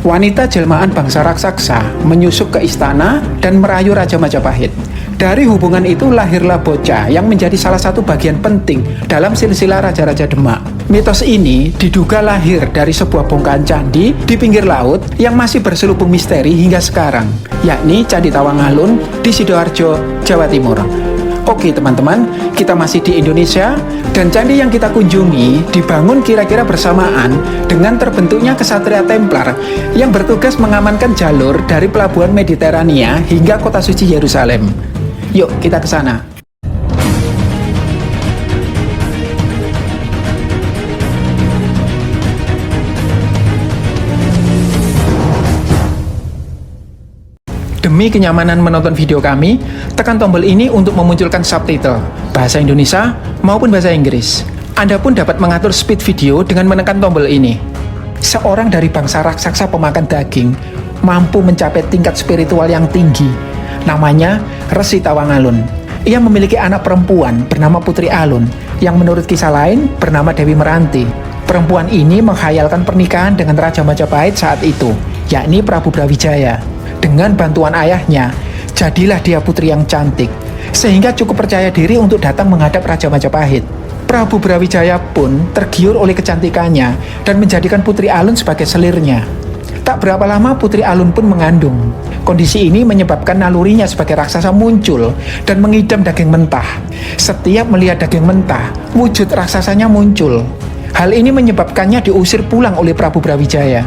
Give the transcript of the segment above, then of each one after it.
wanita jelmaan bangsa raksasa menyusup ke istana dan merayu Raja Majapahit. Dari hubungan itu lahirlah bocah yang menjadi salah satu bagian penting dalam silsilah Raja-Raja Demak. Mitos ini diduga lahir dari sebuah bongkahan candi di pinggir laut yang masih berselubung misteri hingga sekarang, yakni Candi Tawangalun di Sidoarjo, Jawa Timur. Oke teman-teman, kita masih di Indonesia dan candi yang kita kunjungi dibangun kira-kira bersamaan dengan terbentuknya Ksatria Templar yang bertugas mengamankan jalur dari pelabuhan Mediterania hingga kota suci Yerusalem. Yuk kita ke sana. Demi kenyamanan menonton video kami, tekan tombol ini untuk memunculkan subtitle bahasa Indonesia maupun bahasa Inggris. Anda pun dapat mengatur speed video dengan menekan tombol ini. Seorang dari bangsa raksasa pemakan daging mampu mencapai tingkat spiritual yang tinggi. Namanya Resi Tawangalun. Ia memiliki anak perempuan bernama Putri Alun yang menurut kisah lain bernama Dewi Meranti. Perempuan ini menghayalkan pernikahan dengan Raja Majapahit saat itu, yakni Prabu Brawijaya. Dengan bantuan ayahnya, jadilah dia putri yang cantik, sehingga cukup percaya diri untuk datang menghadap Raja Majapahit. Prabu Brawijaya pun tergiur oleh kecantikannya dan menjadikan Putri Alun sebagai selirnya. Tak berapa lama Putri Alun pun mengandung. Kondisi ini menyebabkan nalurinya sebagai raksasa muncul dan mengidam daging mentah. Setiap melihat daging mentah, wujud raksasanya muncul. Hal ini menyebabkannya diusir pulang oleh Prabu Brawijaya.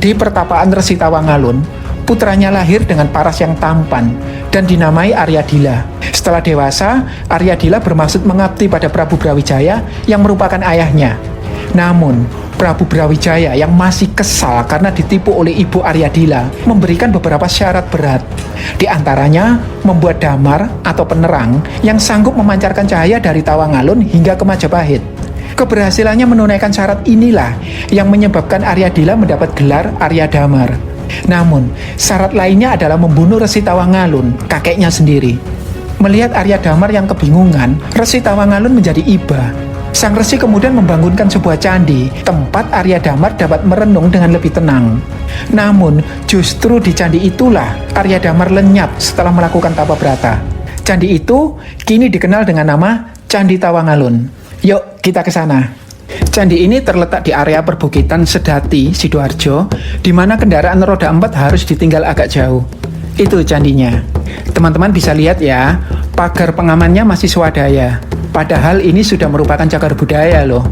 Di pertapaan Resi Tawangalun, putranya lahir dengan paras yang tampan dan dinamai Aryadila. Setelah dewasa, Aryadila bermaksud mengabdi pada Prabu Brawijaya yang merupakan ayahnya. Namun, Prabu Brawijaya yang masih kesal karena ditipu oleh ibu Aryadila memberikan beberapa syarat berat. Di antaranya, membuat damar atau penerang yang sanggup memancarkan cahaya dari Tawangalun hingga ke Majapahit. Keberhasilannya menunaikan syarat inilah yang menyebabkan Aryadila mendapat gelar Arya Damar. Namun, syarat lainnya adalah membunuh Resi Tawangalun, kakeknya sendiri. Melihat Arya Damar yang kebingungan, Resi Tawangalun menjadi iba. Sang Resi kemudian membangunkan sebuah candi, tempat Arya Damar dapat merenung dengan lebih tenang. Namun, justru di candi itulah Arya Damar lenyap setelah melakukan tapa brata. Candi itu kini dikenal dengan nama Candi Tawangalun. Yuk, kita ke sana. Candi ini terletak di area perbukitan Sedati, Sidoarjo, di mana kendaraan roda 4 harus ditinggal agak jauh. Itu candinya. Teman-teman bisa lihat ya, pagar pengamannya masih swadaya. Padahal ini sudah merupakan cagar budaya loh.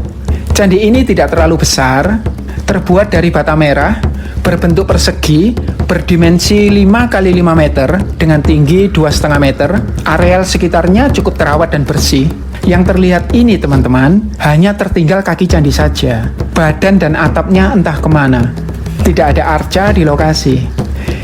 Candi ini tidak terlalu besar, terbuat dari bata merah, berbentuk persegi, berdimensi 5 x 5 meter, dengan tinggi 2,5 meter. Areal sekitarnya cukup terawat dan bersih. Yang terlihat ini teman-teman, hanya tertinggal kaki candi saja. Badan dan atapnya entah kemana. Tidak ada arca di lokasi.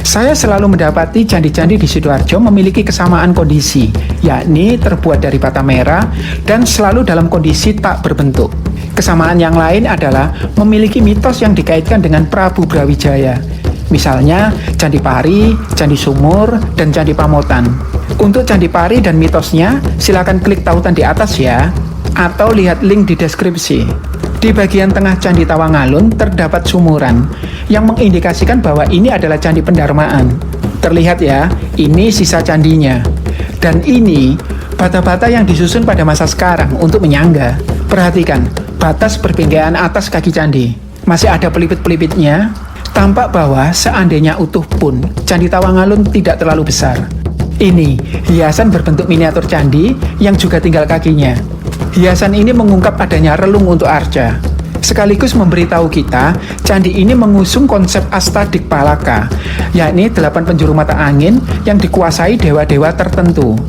Saya selalu mendapati candi-candi di Sidoarjo memiliki kesamaan kondisi, yakni terbuat dari bata merah dan selalu dalam kondisi tak berbentuk. Kesamaan yang lain adalah memiliki mitos yang dikaitkan dengan Prabu Brawijaya. Misalnya Candi Pari, Candi Sumur, dan Candi Pamotan. Untuk Candi Pari dan mitosnya, silakan klik tautan di atas ya, atau lihat link di deskripsi. Di bagian tengah Candi Tawangalun terdapat sumuran yang mengindikasikan bahwa ini adalah Candi Pendarmaan. Terlihat ya, ini sisa candinya. Dan ini bata-bata yang disusun pada masa sekarang untuk menyangga. Perhatikan, batas perbingkaian atas kaki candi. Masih ada pelipit-pelipitnya. Tampak bahwa seandainya utuh pun, Candi Tawangalun tidak terlalu besar. Ini hiasan berbentuk miniatur candi yang juga tinggal kakinya. Hiasan ini mengungkap adanya relung untuk arca. Sekaligus memberitahu kita, candi ini mengusung konsep Astadikpalaka, yakni 8 penjuru mata angin yang dikuasai dewa-dewa tertentu.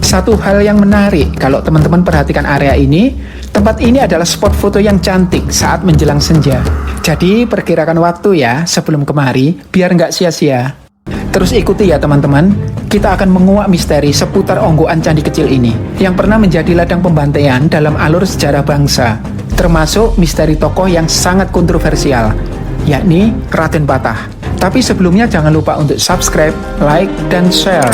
Satu hal yang menarik kalau teman-teman perhatikan area ini, tempat ini adalah spot foto yang cantik saat menjelang senja. Jadi perkirakan waktu ya sebelum kemari, biar nggak sia-sia. Terus ikuti ya teman-teman, kita akan menguak misteri seputar onggoan candi kecil ini, yang pernah menjadi ladang pembantaian dalam alur sejarah bangsa, termasuk misteri tokoh yang sangat kontroversial, yakni Raden Patah. Tapi sebelumnya jangan lupa untuk subscribe, like, dan share.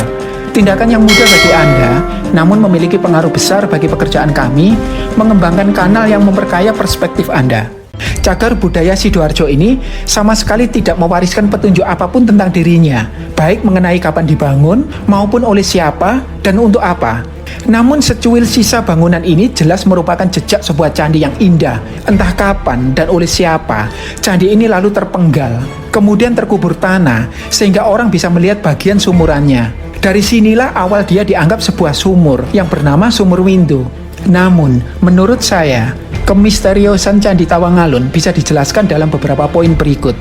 Tindakan yang mudah bagi Anda, namun memiliki pengaruh besar bagi pekerjaan kami, mengembangkan kanal yang memperkaya perspektif Anda. Cagar budaya Sidoarjo ini sama sekali tidak mewariskan petunjuk apapun tentang dirinya, baik mengenai kapan dibangun, maupun oleh siapa dan untuk apa. Namun secuil sisa bangunan ini jelas merupakan jejak sebuah candi yang indah. Entah kapan dan oleh siapa, candi ini lalu terpenggal, kemudian terkubur tanah, sehingga orang bisa melihat bagian sumurannya. Dari sinilah awal dia dianggap sebuah sumur yang bernama Sumur Windu. Namun, menurut saya, kemisteriusan Candi Tawangalun bisa dijelaskan dalam beberapa poin berikut.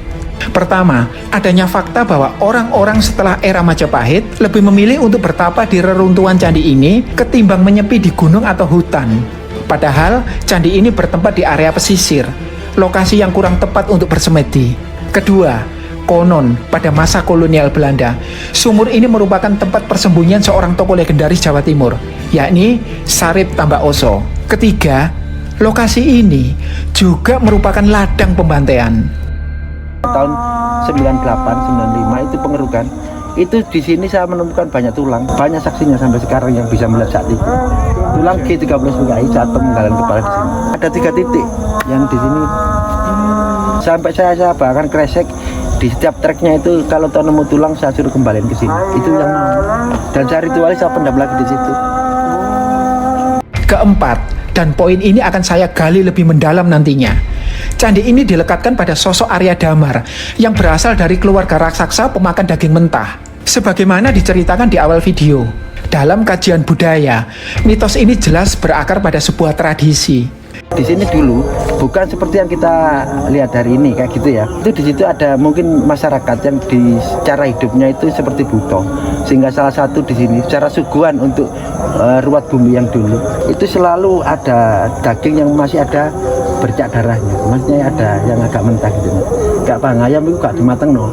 Pertama, adanya fakta bahwa orang-orang setelah era Majapahit lebih memilih untuk bertapa di reruntuhan candi ini ketimbang menyepi di gunung atau hutan. Padahal, candi ini bertempat di area pesisir, lokasi yang kurang tepat untuk bersemedi. Kedua, konon pada masa kolonial Belanda, sumur ini merupakan tempat persembunyian seorang tokoh legendaris Jawa Timur, yakni Sarip Tambak Oso. Ketiga, lokasi ini juga merupakan ladang pembantaian. Tahun 98-95 itu pengerukan. Itu di sini saya menemukan banyak tulang, banyak saksinya sampai sekarang yang bisa melihat saat itu. Tulang G13 PKI saat penggalan kepala di sini. Ada 3 titik yang di sini. Sampai saya bahkan kresek di setiap treknya itu, kalau tahu nemu tulang saya suruh kembaliin ke sini. Itu yang mau. Dan saya ritualis saya pendam lagi di situ. Keempat, dan poin ini akan saya gali lebih mendalam nantinya. Candi ini dilekatkan pada sosok Arya Damar yang berasal dari keluarga raksasa pemakan daging mentah. Sebagaimana diceritakan di awal video, dalam kajian budaya, mitos ini jelas berakar pada sebuah tradisi. Di sini dulu bukan seperti yang kita lihat hari ini kayak gitu ya. Itu di situ ada mungkin masyarakat yang di cara hidupnya itu seperti buto. Sehingga salah satu di sini cara suguhan untuk ruat bumi yang dulu itu selalu ada daging yang masih ada bercak darahnya. Maksudnya ada yang agak mentah gitu. Gak paham ayam itu gak dimateng no.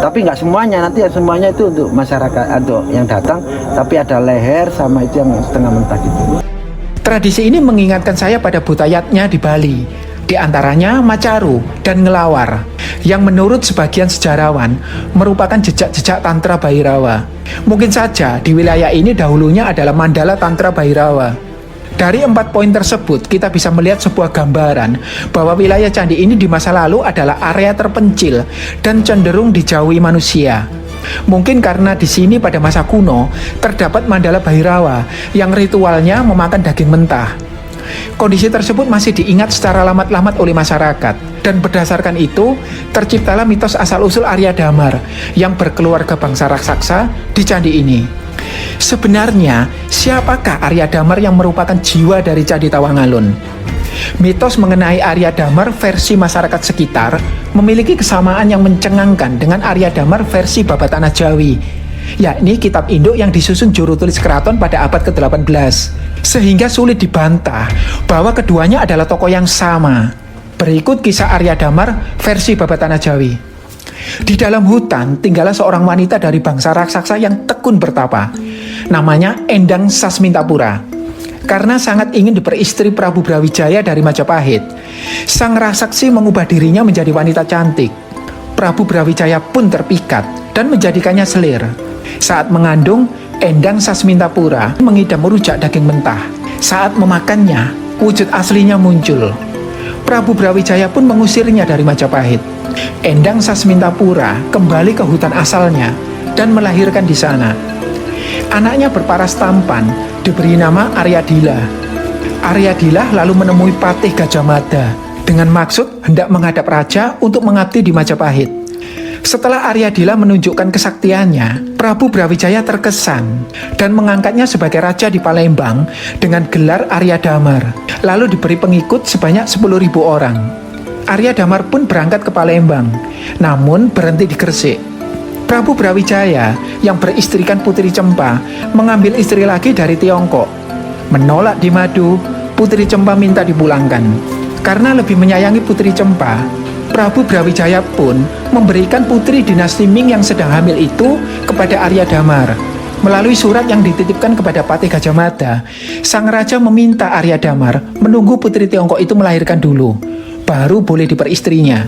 Tapi nggak semuanya, nanti semuanya itu untuk masyarakat, untuk yang datang. Tapi ada leher sama itu yang setengah mentah gitu. Tradisi ini mengingatkan saya pada budayatnya di Bali, di antaranya Macaru dan Ngelawar, yang menurut sebagian sejarawan merupakan jejak-jejak Tantra Bhairawa. Mungkin saja di wilayah ini dahulunya adalah Mandala Tantra Bhairawa. Dari 4 poin tersebut, kita bisa melihat sebuah gambaran bahwa wilayah candi ini di masa lalu adalah area terpencil dan cenderung dijauhi manusia. Mungkin karena di sini pada masa kuno terdapat Mandala Bhairawa yang ritualnya memakan daging mentah. Kondisi tersebut masih diingat secara lamat-lamat oleh masyarakat, dan berdasarkan itu terciptalah mitos asal-usul Arya Damar yang berkeluarga bangsa raksasa di candi ini. Sebenarnya, siapakah Arya Damar yang merupakan jiwa dari Candi Tawangalun? Mitos mengenai Arya Damar versi masyarakat sekitar memiliki kesamaan yang mencengangkan dengan Arya Damar versi Babatana Jawi, yakni kitab induk yang disusun juru tulis keraton pada abad ke-18, sehingga sulit dibantah bahwa keduanya adalah tokoh yang sama. Berikut kisah Arya Damar versi Babatana Jawi. Di dalam hutan tinggallah seorang wanita dari bangsa raksasa yang tekun bertapa. Namanya Endang Sasmintapura. Karena sangat ingin diperistri Prabu Brawijaya dari Majapahit, sang raksasa mengubah dirinya menjadi wanita cantik. Prabu Brawijaya pun terpikat dan menjadikannya selir. Saat mengandung, Endang Sasmintapura mengidam rujak daging mentah. Saat memakannya, wujud aslinya muncul. Prabu Brawijaya pun mengusirnya dari Majapahit. Endang Sasmintapura kembali ke hutan asalnya dan melahirkan di sana. Anaknya berparas tampan, diberi nama Aryadila. Aryadila lalu menemui Patih Gajah Mada dengan maksud hendak menghadap raja untuk mengabdi di Majapahit. Setelah Aryadila menunjukkan kesaktiannya, Prabu Brawijaya terkesan dan mengangkatnya sebagai raja di Palembang dengan gelar Arya Damar. Lalu diberi pengikut sebanyak 10.000 orang. Arya Damar pun berangkat ke Palembang, namun berhenti di Gresik. Prabu Brawijaya yang beristrikan Putri Cempa mengambil istri lagi dari Tiongkok. Menolak di Madu, Putri Cempa minta dipulangkan. Karena lebih menyayangi Putri Cempa, Prabu Brawijaya pun memberikan putri dinasti Ming yang sedang hamil itu kepada Arya Damar. Melalui surat yang dititipkan kepada Patih Gajah Mada, sang raja meminta Arya Damar menunggu putri Tiongkok itu melahirkan dulu, baru boleh diperistrinya.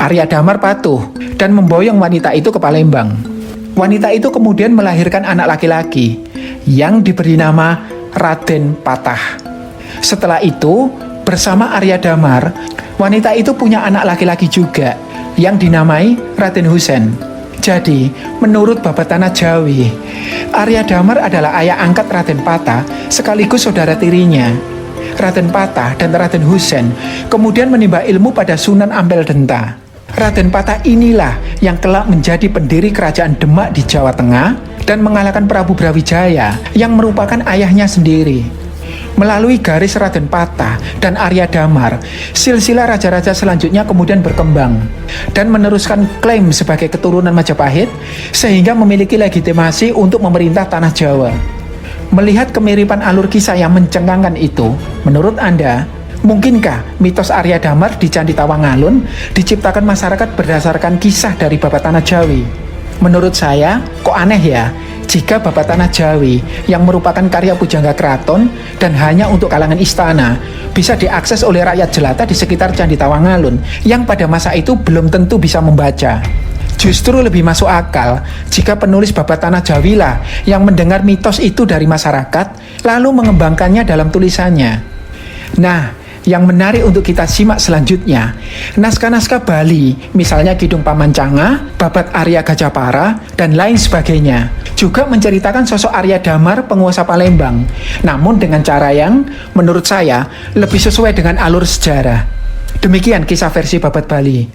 Arya Damar patuh dan memboyong wanita itu ke Palembang. Wanita itu kemudian melahirkan anak laki-laki yang diberi nama Raden Patah. Setelah itu, Bersama Arya Damar, wanita itu punya anak laki-laki juga yang dinamai Raden Husein. Jadi, menurut Babatana Jawi, Arya Damar adalah ayah angkat Raden Patah sekaligus saudara tirinya. Raden Patah dan Raden Husein kemudian menimba ilmu pada Sunan Ampel Denta. Raden Patah inilah yang kelak menjadi pendiri kerajaan Demak di Jawa Tengah dan mengalahkan Prabu Brawijaya yang merupakan ayahnya sendiri. Melalui garis Raden Patah dan Arya Damar, silsilah raja-raja selanjutnya kemudian berkembang dan meneruskan klaim sebagai keturunan Majapahit sehingga memiliki legitimasi untuk memerintah tanah Jawa. Melihat kemiripan alur kisah yang mencengangkan itu, menurut Anda, mungkinkah mitos Arya Damar di Candi Tawangalun diciptakan masyarakat berdasarkan kisah dari Babatana Jawi? Menurut saya, kok aneh ya, jika Babatana Jawi yang merupakan karya pujangga keraton dan hanya untuk kalangan istana bisa diakses oleh rakyat jelata di sekitar Candi Tawangalun yang pada masa itu belum tentu bisa membaca. Justru lebih masuk akal jika penulis Babatana Jawi lah yang mendengar mitos itu dari masyarakat lalu mengembangkannya dalam tulisannya. Nah, yang menarik untuk kita simak selanjutnya, naskah-naskah Bali, misalnya Kidung Pamancanga, Babat Arya Gajapara, dan lain sebagainya, juga menceritakan sosok Arya Damar, penguasa Palembang, namun dengan cara yang, menurut saya, lebih sesuai dengan alur sejarah. Demikian kisah versi Babat Bali.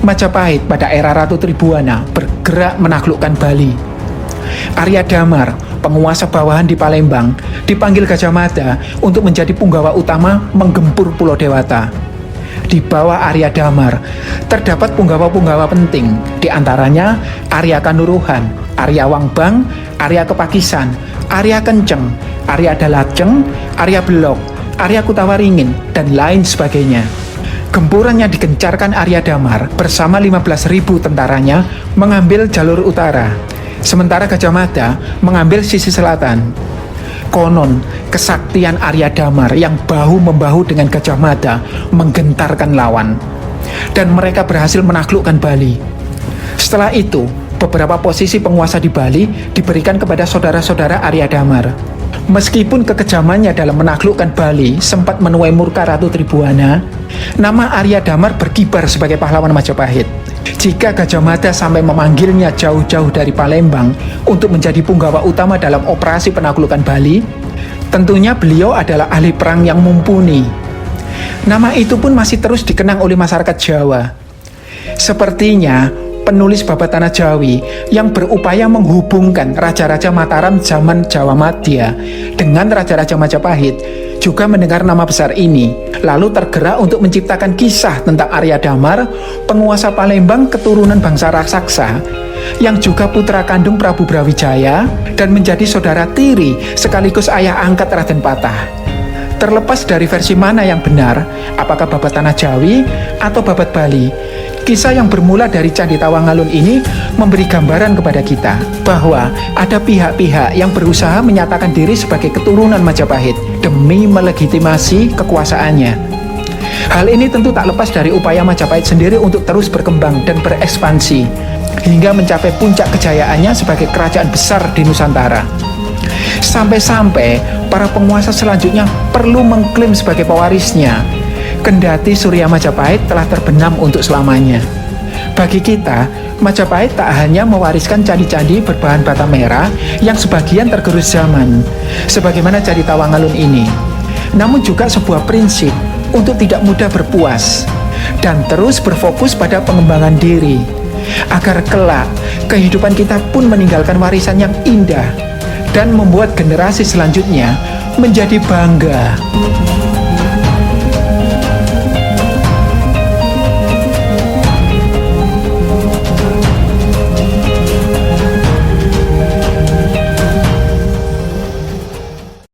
Majapahit pada era Ratu Tribhuwana bergerak menaklukkan Bali. Arya Damar, penguasa bawahan di Palembang, dipanggil Gajah Mada untuk menjadi punggawa utama menggempur Pulau Dewata. Di bawah Arya Damar, terdapat punggawa-punggawa penting, di antaranya Arya Kanuruhan, Arya Wangbang, Arya Kepakisan, Arya Kenceng, Arya Dalajeng, Arya Belok, Arya Kutawaringin, dan lain sebagainya. Gempurannya digencarkan Arya Damar bersama 15.000 tentaranya mengambil jalur utara, sementara Gajah Mada mengambil sisi selatan. Konon, kesaktian Arya Damar yang bahu-membahu dengan Gajah Mada menggentarkan lawan, dan mereka berhasil menaklukkan Bali. Setelah itu, beberapa posisi penguasa di Bali diberikan kepada saudara-saudara Arya Damar. Meskipun kekejamannya dalam menaklukkan Bali sempat menuai murka Ratu Tribhuwana, nama Arya Damar berkibar sebagai pahlawan Majapahit. Jika Gajah Mada sampai memanggilnya jauh-jauh dari Palembang untuk menjadi punggawa utama dalam operasi penaklukan Bali, tentunya beliau adalah ahli perang yang mumpuni. Nama itu pun masih terus dikenang oleh masyarakat Jawa. Sepertinya penulis Babatana Jawi yang berupaya menghubungkan Raja-Raja Mataram zaman Jawa Madya dengan Raja-Raja Majapahit juga mendengar nama besar ini, lalu tergerak untuk menciptakan kisah tentang Arya Damar, penguasa Palembang keturunan bangsa raksasa, yang juga putra kandung Prabu Brawijaya dan menjadi saudara tiri sekaligus ayah angkat Raden Patah. Terlepas dari versi mana yang benar, apakah Babatana Jawi atau Babat Bali, kisah yang bermula dari Candi Tawangalun ini memberi gambaran kepada kita bahwa ada pihak-pihak yang berusaha menyatakan diri sebagai keturunan Majapahit demi melegitimasi kekuasaannya. Hal ini tentu tak lepas dari upaya Majapahit sendiri untuk terus berkembang dan berekspansi hingga mencapai puncak kejayaannya sebagai kerajaan besar di Nusantara. Sampai-sampai para penguasa selanjutnya perlu mengklaim sebagai pewarisnya, kendati Surya Majapahit telah terbenam untuk selamanya. Bagi kita, Majapahit tak hanya mewariskan candi-candi berbahan bata merah yang sebagian tergerus zaman, sebagaimana Candi Tawangalun ini, namun juga sebuah prinsip untuk tidak mudah berpuas dan terus berfokus pada pengembangan diri, agar kelak kehidupan kita pun meninggalkan warisan yang indah dan membuat generasi selanjutnya menjadi bangga.